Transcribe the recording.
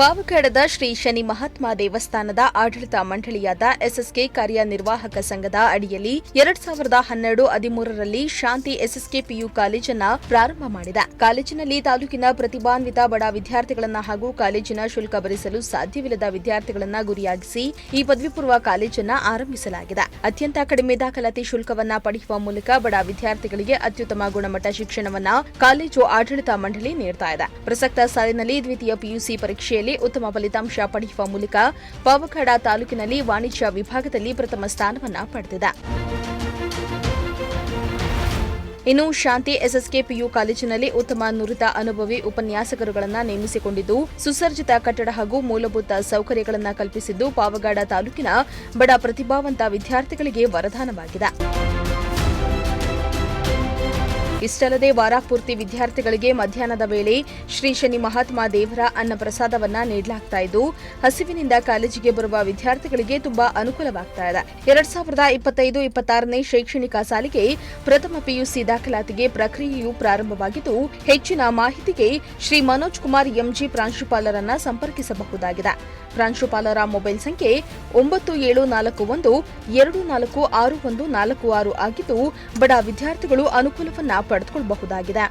ಪಾವಗಡದ ಶ್ರೀ ಶನಿ ಮಹಾತ್ಮ ದೇವಸ್ಥಾನದ ಆಡಳಿತ ಮಂಡಳಿಯಾದ ಎಸ್ಎಸ್ಕೆ ಕಾರ್ಯನಿರ್ವಾಹಕ ಸಂಘದ ಅಡಿಯಲ್ಲಿ 2012-13ರಲ್ಲಿ ಶಾಂತಿ ಎಸ್ಎಸ್ಕೆ ಪಿಯು ಕಾಲೇಜನ್ನ ಪ್ರಾರಂಭ ಮಾಡಿದೆ. ಕಾಲೇಜಿನಲ್ಲಿ ತಾಲೂಕಿನ ಪ್ರತಿಭಾನ್ವಿತ ಬಡ ವಿದ್ಯಾರ್ಥಿಗಳನ್ನ ಹಾಗೂ ಕಾಲೇಜಿನ ಶುಲ್ಕ ಭರಿಸಲು ಸಾಧ್ಯವಿಲ್ಲದ ವಿದ್ಯಾರ್ಥಿಗಳನ್ನ ಗುರಿಯಾಗಿಸಿ ಈ ಪದವಿ ಪೂರ್ವ ಕಾಲೇಜನ್ನ ಆರಂಭಿಸಲಾಗಿದೆ. ಅತ್ಯಂತ ಕಡಿಮೆ ದಾಖಲಾತಿ ಶುಲ್ಕವನ್ನ ಪಡೆಯುವ ಮೂಲಕ ಬಡ ವಿದ್ಯಾರ್ಥಿಗಳಿಗೆ ಅತ್ಯುತ್ತಮ ಗುಣಮಟ್ಟ ಶಿಕ್ಷಣವನ್ನ ಕಾಲೇಜು ಆಡಳಿತ ಮಂಡಳಿ ನೀಡುತ್ತಾ ಇದೆ. ಪ್ರಸಕ್ತ ಸಾಲಿನಲ್ಲಿ ದ್ವಿತೀಯ ಪಿಯುಸಿ ಪರೀಕ್ಷೆಯಲ್ಲಿ ಉತ್ತಮ ಫಲಿತಾಂಶ ಪಡೆಯುವ ಮೂಲಕ ಪಾವಗಡ ತಾಲೂಕಿನಲ್ಲಿ ವಾಣಿಜ್ಯ ವಿಭಾಗದಲ್ಲಿ ಪ್ರಥಮ ಸ್ಥಾನವನ್ನು ಪಡೆದಿದೆ. ಇನ್ನು ಶಾಂತಿ ಎಸ್ಎಸ್ಕೆ ಪಿಯು ಕಾಲೇಜಿನಲ್ಲಿ ಉತ್ತಮ ನುರಿತ ಅನುಭವಿ ಉಪನ್ಯಾಸಕರುಗಳನ್ನು ನೇಮಿಸಿಕೊಂಡಿದ್ದು, ಸುಸಜ್ಜಿತ ಕಟ್ಟಡ ಹಾಗೂ ಮೂಲಭೂತ ಸೌಕರ್ಯಗಳನ್ನು ಕಲ್ಪಿಸಿದ್ದು ಪಾವಗಡ ತಾಲೂಕಿನ ಬಡ ಪ್ರತಿಭಾವಂತ ವಿದ್ಯಾರ್ಥಿಗಳಿಗೆ ವರದಾನವಾಗಿದೆ. ಇಷ್ಟಲ್ಲದೆ ವಾರಪೂರ್ತಿ ವಿದ್ಯಾರ್ಥಿಗಳಿಗೆ ಮಧ್ಯಾಹ್ನದ ವೇಳೆ ಶ್ರೀ ಶನಿ ಮಹಾತ್ಮ ದೇವರ ಅನ್ನ ಪ್ರಸಾದವನ್ನ ನೀಡಲಾಗುತ್ತಿದ್ದು, ಹಸಿವಿನಿಂದ ಕಾಲೇಜಿಗೆ ಬರುವ ವಿದ್ಯಾರ್ಥಿಗಳಿಗೆ ತುಂಬಾ ಅನುಕೂಲವಾಗ್ತಾ ಇದೆ. 2025-26ನೇ ಶೈಕ್ಷಣಿಕ ಸಾಲಿಗೆ ಪ್ರಥಮ ಪಿಯುಸಿ ದಾಖಲಾತಿಗೆ ಪ್ರಕ್ರಿಯೆಯು ಪ್ರಾರಂಭವಾಗಿದ್ದು, ಹೆಚ್ಚಿನ ಮಾಹಿತಿಗೆ ಶ್ರೀ ಮನೋಜ್ ಕುಮಾರ್ ಎಂಜಿ ಪ್ರಾಂಶುಪಾಲರನ್ನ ಸಂಪರ್ಕಿಸಬಹುದಾಗಿದೆ. ಪ್ರಾಂಶುಪಾಲರ ಮೊಬೈಲ್ ಸಂಖ್ಯೆ 9741246146 ಆಗಿದ್ದು, ಬಡ ವಿದ್ಯಾರ್ಥಿಗಳು ಅನುಕೂಲವನ್ನ ಪಡೆದುಕೊಳ್ಳಬಹುದಾಗಿದೆ.